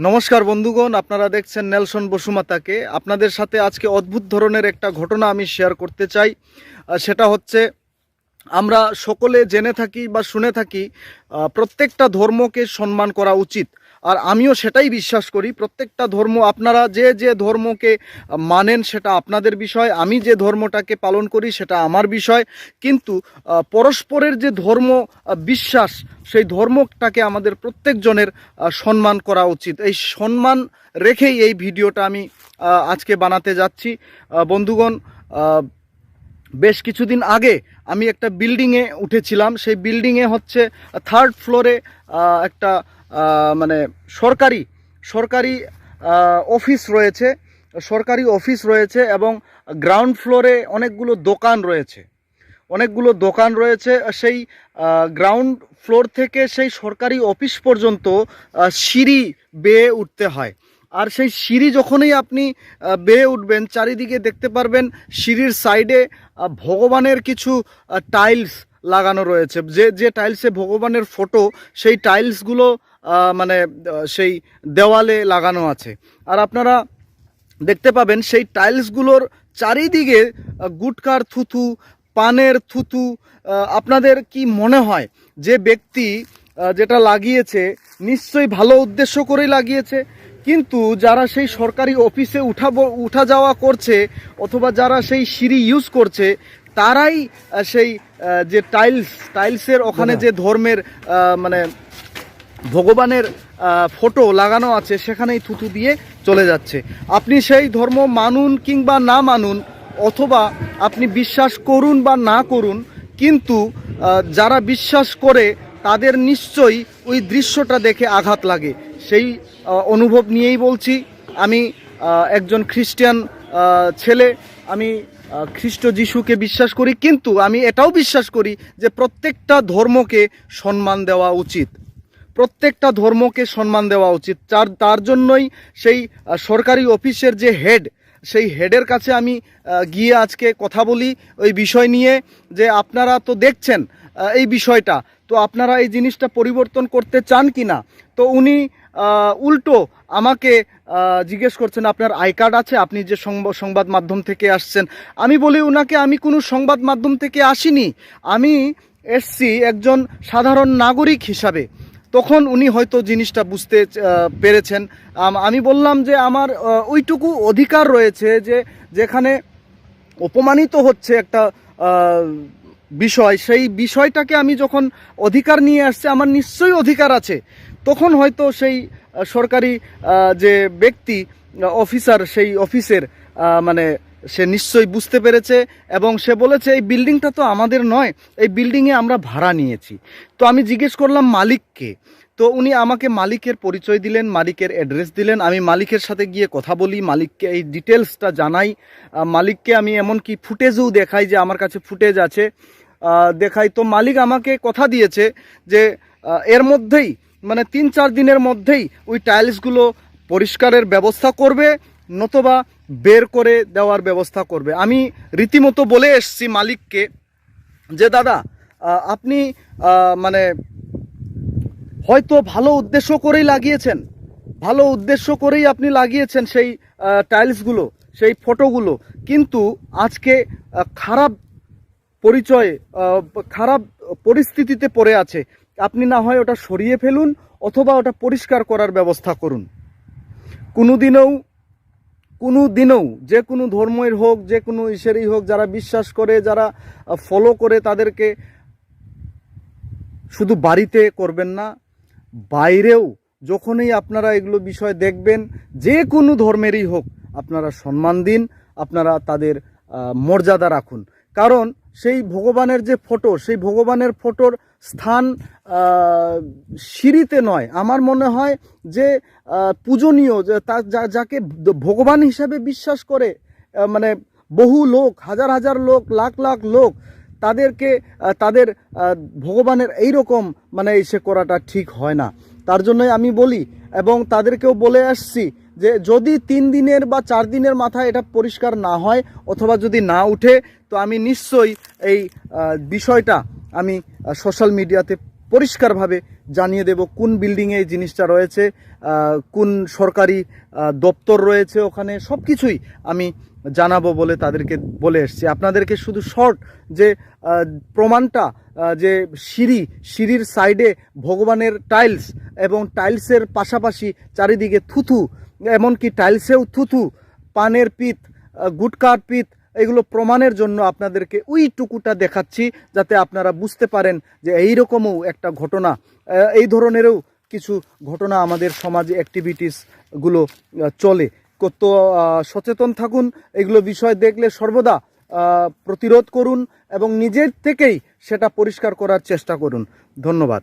নমস্কার বন্ধুগণ, আপনারা দেখছেন নেলসন বসুমাতাকে। আপনাদের সাথে আজকে অদ্ভুত ধরনের একটা ঘটনা আমি শেয়ার করতে চাই। সেটা হচ্ছে, আমরা সকলে জেনে থাকি বা শুনে থাকি প্রত্যেকটা ধর্মকে সম্মান করা উচিত। আর আমিও সেটাই বিশ্বাস করি। প্রত্যেকটা ধর্ম, আপনারা যে যে ধর্মকে মানেন সেটা আপনাদের বিষয়, আমি যে ধর্মটাকে পালন করি সেটা আমার বিষয়। কিন্তু পরস্পরের যে ধর্ম বিশ্বাস, সেই ধর্মটাকে আমাদের প্রত্যেকজনের সম্মান করা উচিত। এই সম্মান রেখেই এই ভিডিওটা আমি আজকে বানাতে যাচ্ছি। বন্ধুগণ, বেশ কিছুদিন আগে আমি একটা বিল্ডিংয়ে উঠেছিলাম। সেই বিল্ডিংয়ে হচ্ছে 3rd ফ্লোরে একটা মানে সরকারি সরকারি অফিস রয়েছে, এবং গ্রাউন্ড ফ্লোরে অনেকগুলো দোকান রয়েছে। সেই গ্রাউন্ড ফ্লোর থেকে সেই সরকারি অফিস পর্যন্ত সিঁড়ি বেয়ে উঠতে হয়। আর সেই সিঁড়ি যখনই আপনি বেয়ে উঠবেন, চারিদিকে দেখতে পারবেন সিঁড়ির সাইডে ভগবানের কিছু টাইলস লাগানো রয়েছে। যে যে টাইলসে ভগবানের ফটো, সেই টাইলসগুলো মানে সেই দেওয়ালে লাগানো আছে। আর আপনারা দেখতে পাবেন সেই টাইলসগুলোর চারিদিকে গুটকার থুথু, পানের থুথু। আপনাদের কি মনে হয় যে ব্যক্তি যেটা লাগিয়েছে নিশ্চয়ই ভালো উদ্দেশ্য করেই লাগিয়েছে? কিন্তু যারা সেই সরকারি অফিসে উঠা যাওয়া করছে, অথবা যারা সেই সিঁড়ি ইউজ করছে, তারাই সেই যে টাইলসের ওখানে যে ধর্মের মানে ভগবানের ফটো লাগানো আছে, সেখানেই থুতু দিয়ে চলে যাচ্ছে। আপনি সেই ধর্ম মানুন কিংবা না মানুন, অথবা আপনি বিশ্বাস করুন বা না করুন, কিন্তু যারা বিশ্বাস করে তাদের নিশ্চয়ই ওই দৃশ্যটা দেখে আঘাত লাগে। সেই অনুভব নিয়েই বলছি। আমি একজন খ্রিস্টান ছেলে, আমি খ্রিস্ট যিশুকে বিশ্বাস করি, কিন্তু আমি এটাও বিশ্বাস করি যে প্রত্যেকটা ধর্মকে সম্মান দেওয়া উচিত। তার জন্যই সেই সরকারি অফিসের যে হেড, সেই হেডের কাছে আমি গিয়ে আজকে কথা বলি ওই বিষয় নিয়ে, যে আপনারা তো দেখছেন এই বিষয়টা, তো আপনারা এই জিনিসটা পরিবর্তন করতে চান কি না। তো উনি উল্টো আমাকে জিজ্ঞেস করছেন, আপনার আই কার্ড আছে? আপনি যে সংবাদ মাধ্যম থেকে আসছেন। আমি বলি উনাকে, আমি কোনো সংবাদ মাধ্যম থেকে আসিনি, আমি এসছি একজন সাধারণ নাগরিক হিসাবে। তখন উনি হয়তো জিনিসটা বুঝতে পেরেছেন। আমি বললাম যে আমার ওইটুকু অধিকার রয়েছে, যে যেখানে অপমানিত হচ্ছে একটা বিষয়, সেই বিষয়টাকে আমি যখন অধিকার নিয়ে আসছে, আমার নিশ্চয়ই অধিকার আছে। তখন হয়তো সেই সরকারি যে ব্যক্তি অফিসার, সেই অফিসের মানে সে নিশ্চয়ই বুঝতে পেরেছে, এবং সে বলেছে এই বিল্ডিংটা তো আমাদের নয়, এই বিল্ডিংয়ে আমরা ভাড়া নিয়েছি। তো আমি জিজ্ঞেস করলাম মালিককে। তো উনি আমাকে মালিকের পরিচয় দিলেন, মালিকের অ্যাড্রেস দিলেন। আমি মালিকের সাথে গিয়ে কথা বলি, মালিককে এই ডিটেলসটা জানাই। মালিককে আমি এমনকি ফুটেজও দেখাই, যে আমার কাছে ফুটেজ আছে, দেখাই। তো মালিক আমাকে কথা দিয়েছে যে এর মধ্যেই, মানে 3-4 দিনের মধ্যেই ওই টাইলসগুলো পরিষ্কারের ব্যবস্থা করবে, নতুবা বের করে দেওয়ার ব্যবস্থা করবে। আমি রীতিমতো বলে এসছি মালিককে যে দাদা, আপনি মানে হয়তো ভালো উদ্দেশ্য করেই আপনি লাগিয়েছেন সেই টাইলসগুলো, সেই ফটোগুলো, কিন্তু আজকে খারাপ খারাপ পরিস্থিতিতে পড়ে আছে। আপনি না হয় ওটা সরিয়ে ফেলুন, অথবা ওটা পরিষ্কার করার ব্যবস্থা করুন। কোনোদিনও যে কোনো ধর্মের হোক, যে কোনো ঈশ্বরেই হোক, যারা বিশ্বাস করে, যারা ফলো করে, তাদেরকে শুধু বাড়িতে করবেন না, বাইরেও যখনই আপনারা এগুলো বিষয় দেখবেন, যে কোনো ধর্মেরই হোক, আপনারা সম্মান দিন, আপনারা তাদের মর্যাদা রাখুন। কারণ সেই ভগবানের যে ফটো, সেই ভগবানের ফটোর স্থান সিঁড়িতে নয়। আমার মনে হয় যে পূজনীয়, যাকে ভগবান হিসাবে বিশ্বাস করে, মানে বহু লোক, হাজার হাজার লোক, লাখ লাখ লোক, তাদেরকে তাদের ভগবানের এইরকম মানে এসে করাটা ঠিক হয় না। তার জন্যই আমি বলি, এবং তাদেরকেও বলে আসছি, যে যদি 3 দিনের বা 4 দিনের মাথায় এটা পরিষ্কার না হয়, অথবা যদি না উঠে, তো আমি নিশ্চয়ই এই বিষয়টা আমি সোশ্যাল মিডিয়াতে পরিষ্কারভাবে জানিয়ে দেব কোন বিল্ডিংয়ে এই জিনিসটা রয়েছে, কোন সরকারি দপ্তর রয়েছে ওখানে, সব কিছুই আমি জানাবো বলে তাদেরকে বলে এসছি। আপনাদেরকে শুধু শর্ট যে প্রমাণটা, যে সিঁড়ির সাইডে ভগবানের টাইলস এবং টাইলসের পাশাপাশি চারিদিকে থুথু, এমনকি টাইলসেও থুথু, পানের পিত, গুটকার পিত, এগুলো প্রমাণের জন্য আপনাদেরকে ওইটুকুটা দেখাচ্ছি, যাতে আপনারা বুঝতে পারেন যে এইরকমও একটা ঘটনা, এই ধরনেরও কিছু ঘটনা আমাদের সমাজে অ্যাক্টিভিটিসগুলো চলে। কত সচেতন থাকুন, এগুলো বিষয় দেখলে সর্বদা প্রতিরোধ করুন এবং নিজের থেকেই সেটা পরিষ্কার করার চেষ্টা করুন। ধন্যবাদ।